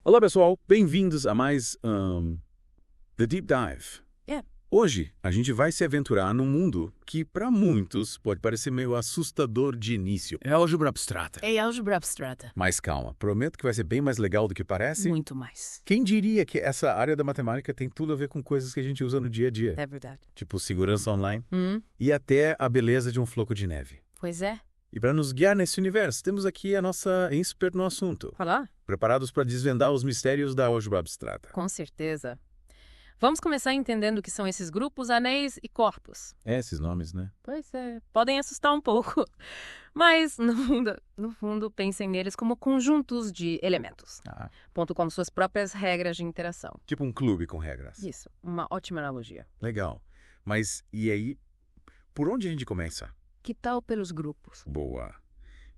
Olá, pessoal. Bem-vindos a mais The Deep Dive. Hoje, a gente vai se aventurar num mundo que, para muitos, pode parecer meio assustador de início. É álgebra abstrata. É álgebra abstrata. Mas calma, prometo que vai ser bem mais legal do que parece. Muito mais. Quem diria que essa área da matemática tem tudo a ver com coisas que a gente usa no dia a dia? É verdade. Tipo segurança online e até a beleza de um floco de neve. Pois é. E para nos guiar nesse universo, temos aqui a nossa expert no assunto. Falar? Preparados para desvendar os mistérios da álgebra abstrata. Com certeza. Vamos começar entendendo o que são esses grupos, anéis e corpos. Esses nomes, né? Pois é, podem assustar um pouco. Mas, no fundo, pensem neles como conjuntos de elementos. Ponto com suas próprias regras de interação. Tipo um clube com regras. Isso, uma ótima analogia. Legal. Mas e aí, por onde a gente começa? Que tal pelos grupos? Boa.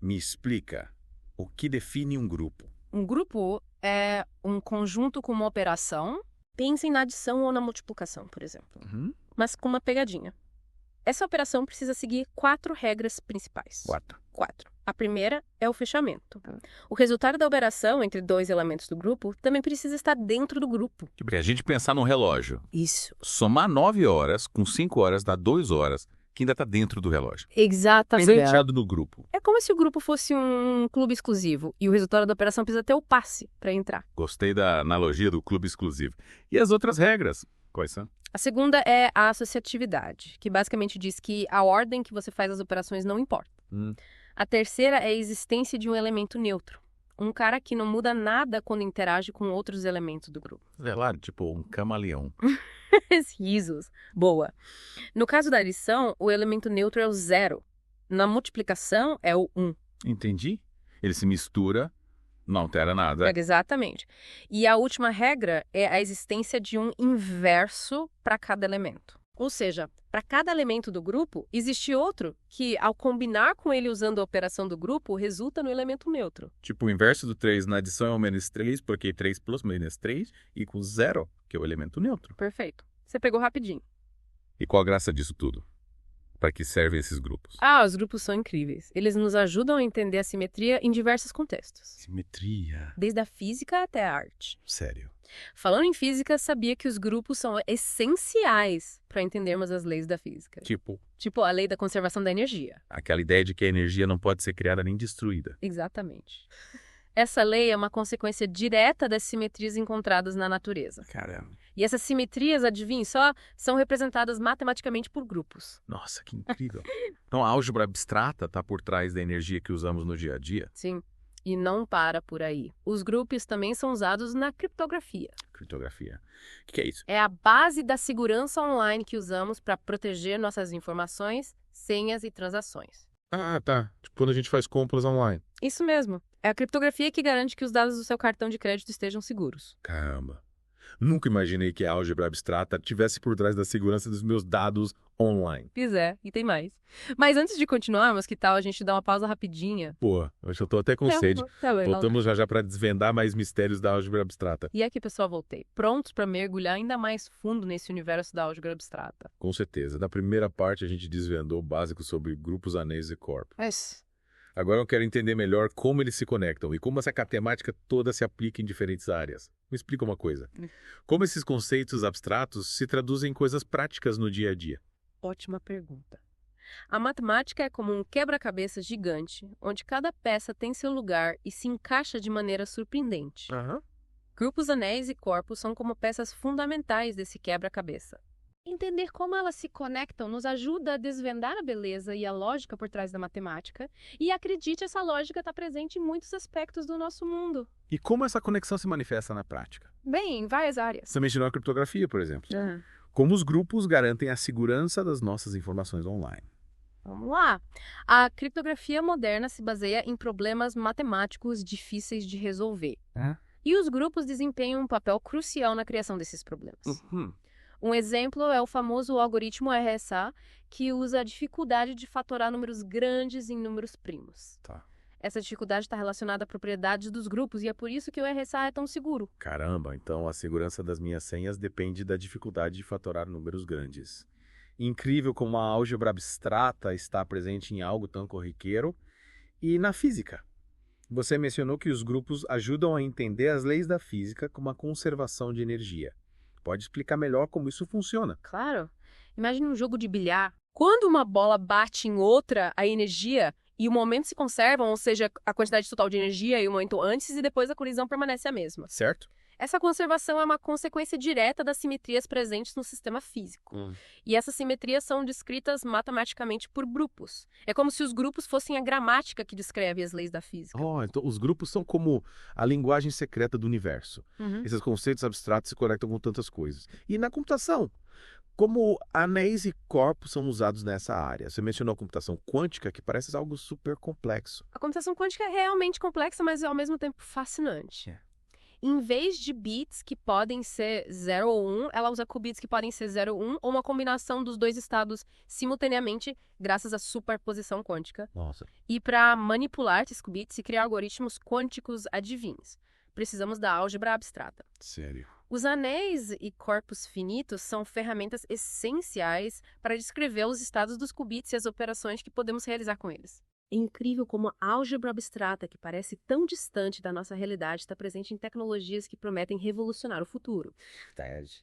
Me explica o que define um grupo. Um grupo é um conjunto com uma operação. Pensem na adição ou na multiplicação, por exemplo. Mas com uma pegadinha. Essa operação precisa seguir 4 regras principais. 4. A primeira é o fechamento. O resultado da operação entre 2 elementos do grupo também precisa estar dentro do grupo. Tipo, a gente pensar no relógio. Isso. Somar 9 horas com 5 horas dá 2 horas, que ainda está dentro do relógio. Exatamente. Fechado no grupo. É como se o grupo fosse um clube exclusivo e o resultado da operação precisa ter o passe para entrar. Gostei da analogia do clube exclusivo. E as outras regras? Quais são? A segunda é a associatividade, que basicamente diz que a ordem que você faz as operações não importa. A terceira é a existência de um elemento neutro. Um cara que não muda nada quando interage com outros elementos do grupo. É lá, tipo um camaleão. Risos. Boa. No caso da adição, o elemento neutro é o 0. Na multiplicação, é o 1. Entendi. Ele se mistura, não altera nada. Exatamente. E a última regra é a existência de um inverso para cada elemento. Ou seja, para cada elemento do grupo, existe outro que, ao combinar com ele usando a operação do grupo, resulta no elemento neutro. Tipo, o inverso do 3 na adição é o menos 3, porque 3 plus menos 3 igual 0, que é o elemento neutro. Perfeito. Você pegou rapidinho. E qual a graça disso tudo? Para que servem esses grupos? Os grupos são incríveis. Eles nos ajudam a entender a simetria em diversos contextos. Simetria. Desde a física até a arte. Sério. Falando em física, sabia que os grupos são essenciais para entendermos as leis da física. Tipo a lei da conservação da energia. Aquela ideia de que a energia não pode ser criada nem destruída. Exatamente. Essa lei é uma consequência direta das simetrias encontradas na natureza. Caramba. E essas simetrias, adivinhe só, são representadas matematicamente por grupos. Nossa, que incrível. Então a álgebra abstrata está por trás da energia que usamos no dia a dia? Sim. E não para por aí. Os grupos também são usados na criptografia. Criptografia. O que é isso? É a base da segurança online que usamos para proteger nossas informações, senhas e transações. Tá. Tipo quando a gente faz compras online. Isso mesmo. É a criptografia que garante que os dados do seu cartão de crédito estejam seguros. Caramba. Nunca imaginei que a álgebra abstrata estivesse por trás da segurança dos meus dados online. Pois é, e tem mais. Mas antes de continuarmos, que tal a gente dar uma pausa rapidinha? Pô, hoje eu tô até com sede. Tá bem, Voltamos já para desvendar mais mistérios da álgebra abstrata. E aqui, pessoal, voltei. Prontos para mergulhar ainda mais fundo nesse universo da álgebra abstrata. Com certeza. Na primeira parte a gente desvendou o básico sobre grupos, anéis e corpos. Agora eu quero entender melhor como eles se conectam e como essa matemática toda se aplica em diferentes áreas. Me explica uma coisa. Como esses conceitos abstratos se traduzem em coisas práticas no dia a dia? Ótima pergunta. A matemática é como um quebra-cabeça gigante, onde cada peça tem seu lugar e se encaixa de maneira surpreendente. Grupos, anéis e corpos são como peças fundamentais desse quebra-cabeça. Entender como elas se conectam nos ajuda a desvendar a beleza e a lógica por trás da matemática, e acredite, essa lógica está presente em muitos aspectos do nosso mundo. E como essa conexão se manifesta na prática? Bem, em várias áreas. Você mencionou a criptografia, por exemplo. Como os grupos garantem a segurança das nossas informações online? Vamos lá. A criptografia moderna se baseia em problemas matemáticos difíceis de resolver. E os grupos desempenham um papel crucial na criação desses problemas. Um exemplo é o famoso algoritmo RSA, que usa a dificuldade de fatorar números grandes em números primos. Essa dificuldade está relacionada à propriedade dos grupos e é por isso que o RSA é tão seguro. Caramba, então a segurança das minhas senhas depende da dificuldade de fatorar números grandes. Incrível como a álgebra abstrata está presente em algo tão corriqueiro e na física. Você mencionou que os grupos ajudam a entender as leis da física como a conservação de energia. Pode explicar melhor como isso funciona? Claro. Imagine um jogo de bilhar. Quando uma bola bate em outra, a energia e o momento se conservam, ou seja, a quantidade total de energia e o momento antes e depois da colisão permanece a mesma. Certo. Essa conservação é uma consequência direta das simetrias presentes no sistema físico. E essas simetrias são descritas matematicamente por grupos. É como se os grupos fossem a gramática que descreve as leis da física. Então os grupos são como a linguagem secreta do universo. Esses conceitos abstratos se conectam com tantas coisas. E na computação? Como anéis e corpos são usados nessa área? Você mencionou a computação quântica, que parece algo super complexo. A computação quântica é realmente complexa, mas ao mesmo tempo fascinante. Em vez de bits que podem ser 0 ou 1, ela usa qubits que podem ser 0 ou 1, ou uma combinação dos dois estados simultaneamente, graças à superposição quântica. Nossa. E para manipular esses qubits e criar algoritmos quânticos adivinhos, precisamos da álgebra abstrata. Sério? Os anéis e corpos finitos são ferramentas essenciais para descrever os estados dos qubits e as operações que podemos realizar com eles. É incrível como a álgebra abstrata, que parece tão distante da nossa realidade, está presente em tecnologias que prometem revolucionar o futuro.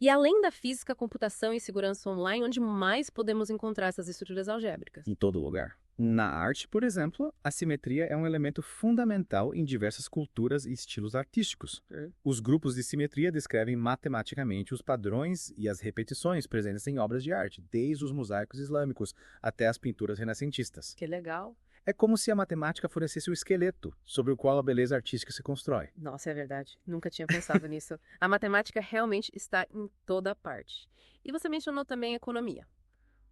E além da física, computação e segurança online, onde mais podemos encontrar essas estruturas algébricas? Em todo lugar. Na arte, por exemplo, a simetria é um elemento fundamental em diversas culturas e estilos artísticos. Os grupos de simetria descrevem matematicamente os padrões e as repetições presentes em obras de arte, desde os mosaicos islâmicos até as pinturas renascentistas. Que legal! É como se a matemática fornecesse o esqueleto sobre o qual a beleza artística se constrói. Nossa, é verdade. Nunca tinha pensado nisso. A matemática realmente está em toda parte. E você mencionou também a economia.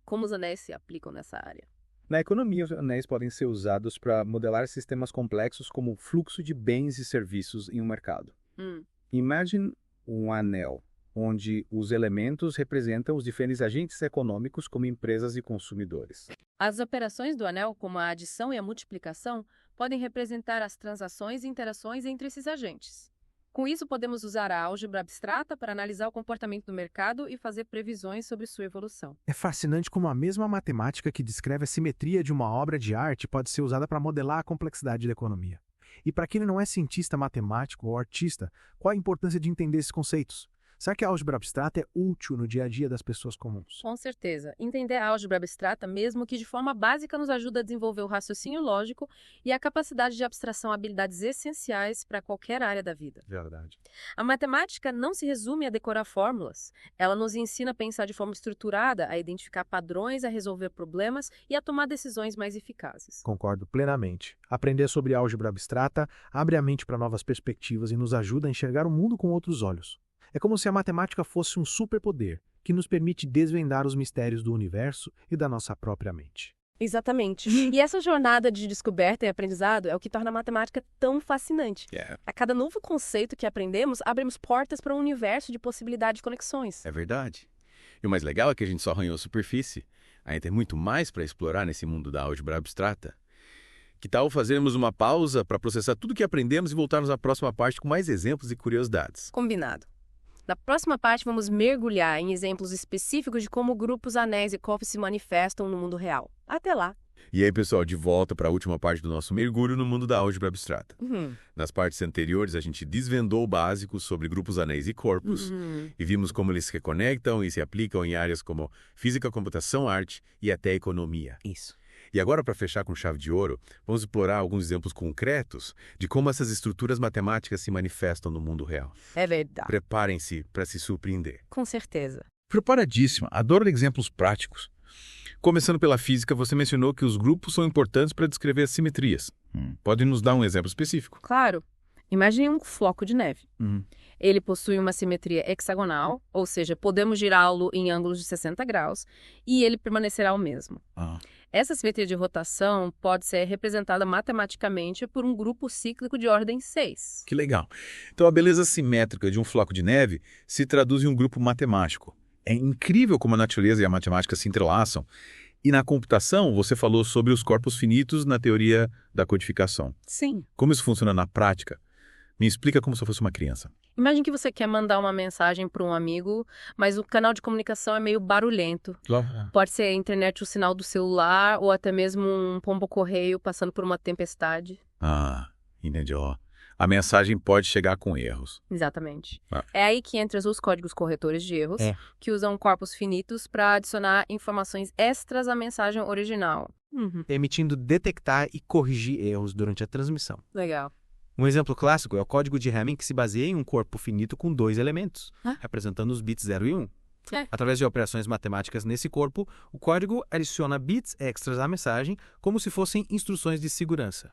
Como os anéis se aplicam nessa área? Na economia, os anéis podem ser usados para modelar sistemas complexos como o fluxo de bens e serviços em um mercado. Imagine um anel, onde os elementos representam os diferentes agentes econômicos como empresas e consumidores. As operações do anel, como a adição e a multiplicação, podem representar as transações e interações entre esses agentes. Com isso, podemos usar a álgebra abstrata para analisar o comportamento do mercado e fazer previsões sobre sua evolução. É fascinante como a mesma matemática que descreve a simetria de uma obra de arte pode ser usada para modelar a complexidade da economia. E para quem não é cientista matemático ou artista, qual a importância de entender esses conceitos? Será que a álgebra abstrata é útil no dia a dia das pessoas comuns? Com certeza. Entender a álgebra abstrata, mesmo que de forma básica, nos ajuda a desenvolver o raciocínio lógico e a capacidade de abstração, habilidades essenciais para qualquer área da vida. Verdade. A matemática não se resume a decorar fórmulas. Ela nos ensina a pensar de forma estruturada, a identificar padrões, a resolver problemas e a tomar decisões mais eficazes. Concordo plenamente. Aprender sobre álgebra abstrata abre a mente para novas perspectivas e nos ajuda a enxergar o mundo com outros olhos. É como se a matemática fosse um superpoder que nos permite desvendar os mistérios do universo e da nossa própria mente. Exatamente. E essa jornada de descoberta e aprendizado é o que torna a matemática tão fascinante. A cada novo conceito que aprendemos, abrimos portas para um universo de possibilidades de conexões. É verdade. E o mais legal é que a gente só arranhou a superfície. Ainda tem muito mais para explorar nesse mundo da álgebra abstrata. Que tal fazermos uma pausa para processar tudo que aprendemos e voltarmos à próxima parte com mais exemplos e curiosidades? Combinado. Na próxima parte, vamos mergulhar em exemplos específicos de como grupos, anéis e corpos se manifestam no mundo real. Até lá! E aí, pessoal, de volta para a última parte do nosso mergulho no mundo da álgebra abstrata. Nas partes anteriores, a gente desvendou o básico sobre grupos, anéis e corpos e vimos como eles se reconectam e se aplicam em áreas como física, computação, arte e até economia. Isso. E agora, para fechar com chave de ouro, vamos explorar alguns exemplos concretos de como essas estruturas matemáticas se manifestam no mundo real. É verdade. Preparem-se para se surpreender. Com certeza. Preparadíssima. Adoro exemplos práticos. Começando pela física, você mencionou que os grupos são importantes para descrever as simetrias. Pode nos dar um exemplo específico? Claro. Imagine um floco de neve. Ele possui uma simetria hexagonal, ou seja, podemos girá-lo em ângulos de 60 graus, e ele permanecerá o mesmo. Essa simetria de rotação pode ser representada matematicamente por um grupo cíclico de ordem 6. Que legal. Então, a beleza simétrica de um floco de neve se traduz em um grupo matemático. É incrível como a natureza e a matemática se entrelaçam. E na computação, você falou sobre os corpos finitos na teoria da codificação. Sim. Como isso funciona na prática? Me explica como se eu fosse uma criança. Imagine que você quer mandar uma mensagem para um amigo, mas o canal de comunicação é meio barulhento. Pode ser a internet, o sinal do celular, ou até mesmo um pombo-correio passando por uma tempestade. Entendi. A mensagem pode chegar com erros. Exatamente. É aí que entram os códigos corretores de erros, que usam corpos finitos para adicionar informações extras à mensagem original. Permitindo detectar e corrigir erros durante a transmissão. Legal. Um exemplo clássico é o código de Hamming, que se baseia em um corpo finito com 2 elementos, representando os bits 0 e 1. Através de operações matemáticas nesse corpo, o código adiciona bits extras à mensagem como se fossem instruções de segurança,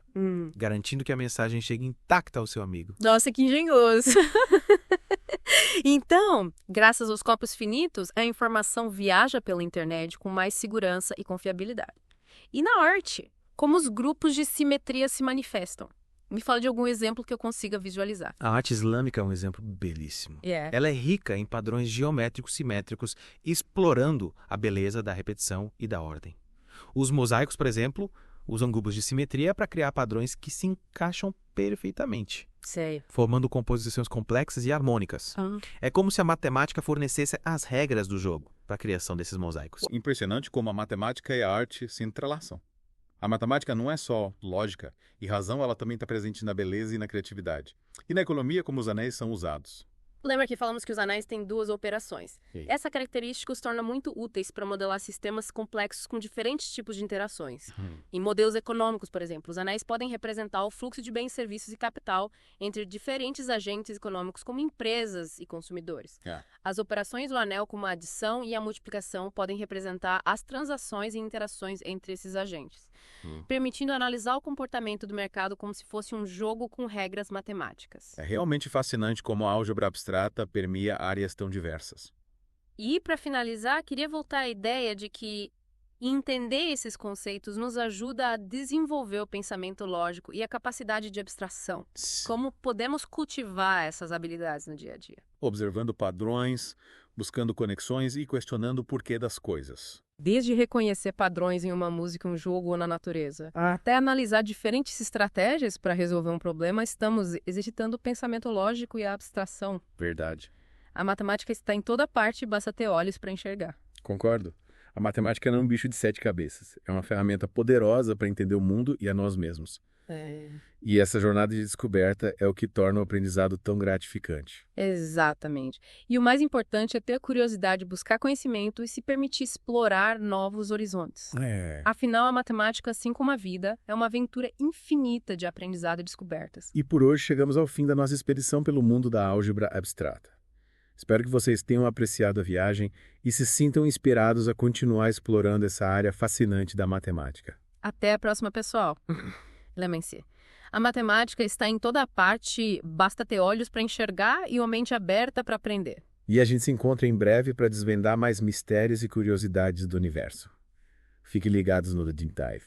garantindo que a mensagem chegue intacta ao seu amigo. Nossa, que engenhoso! Então, graças aos corpos finitos, a informação viaja pela internet com mais segurança e confiabilidade. E na arte, como os grupos de simetria se manifestam? Me fala de algum exemplo que eu consiga visualizar. A arte islâmica é um exemplo belíssimo. Ela é rica em padrões geométricos simétricos, explorando a beleza da repetição e da ordem. Os mosaicos, por exemplo, usam grupos de simetria para criar padrões que se encaixam perfeitamente, formando composições complexas e harmônicas. É como se a matemática fornecesse as regras do jogo para a criação desses mosaicos. Impressionante como a matemática e a arte se entrelaçam. A matemática não é só lógica e razão, ela também está presente na beleza e na criatividade. E na economia, como os anéis são usados. Lembra que falamos que os anéis têm 2 operações. Essa característica os torna muito úteis para modelar sistemas complexos com diferentes tipos de interações. Em modelos econômicos, por exemplo, os anéis podem representar o fluxo de bens, serviços e capital entre diferentes agentes econômicos, como empresas e consumidores. As operações do anel, como a adição e a multiplicação, podem representar as transações e interações entre esses agentes, permitindo analisar o comportamento do mercado como se fosse um jogo com regras matemáticas. É realmente fascinante como a álgebra abstrata permeia áreas tão diversas. E, para finalizar, queria voltar à ideia de que entender esses conceitos nos ajuda a desenvolver o pensamento lógico e a capacidade de abstração. Como podemos cultivar essas habilidades no dia a dia? Observando padrões, buscando conexões e questionando o porquê das coisas. Desde reconhecer padrões em uma música, um jogo ou na natureza, até analisar diferentes estratégias para resolver um problema, estamos exercitando o pensamento lógico e a abstração. Verdade. A matemática está em toda parte e basta ter olhos para enxergar. Concordo. A matemática não é um bicho de 7 cabeças. É uma ferramenta poderosa para entender o mundo e a nós mesmos. E essa jornada de descoberta é o que torna o aprendizado tão gratificante. Exatamente. E o mais importante é ter a curiosidade de buscar conhecimento e se permitir explorar novos horizontes. Afinal, a matemática, assim como a vida, é uma aventura infinita de aprendizado e descobertas. E por hoje chegamos ao fim da nossa expedição pelo mundo da álgebra abstrata. Espero que vocês tenham apreciado a viagem e se sintam inspirados a continuar explorando essa área fascinante da matemática. Até a próxima, pessoal. Lembrem-se, a matemática está em toda parte, basta ter olhos para enxergar e uma mente aberta para aprender. E a gente se encontra em breve para desvendar mais mistérios e curiosidades do universo. Fiquem ligados no The Deep Dive.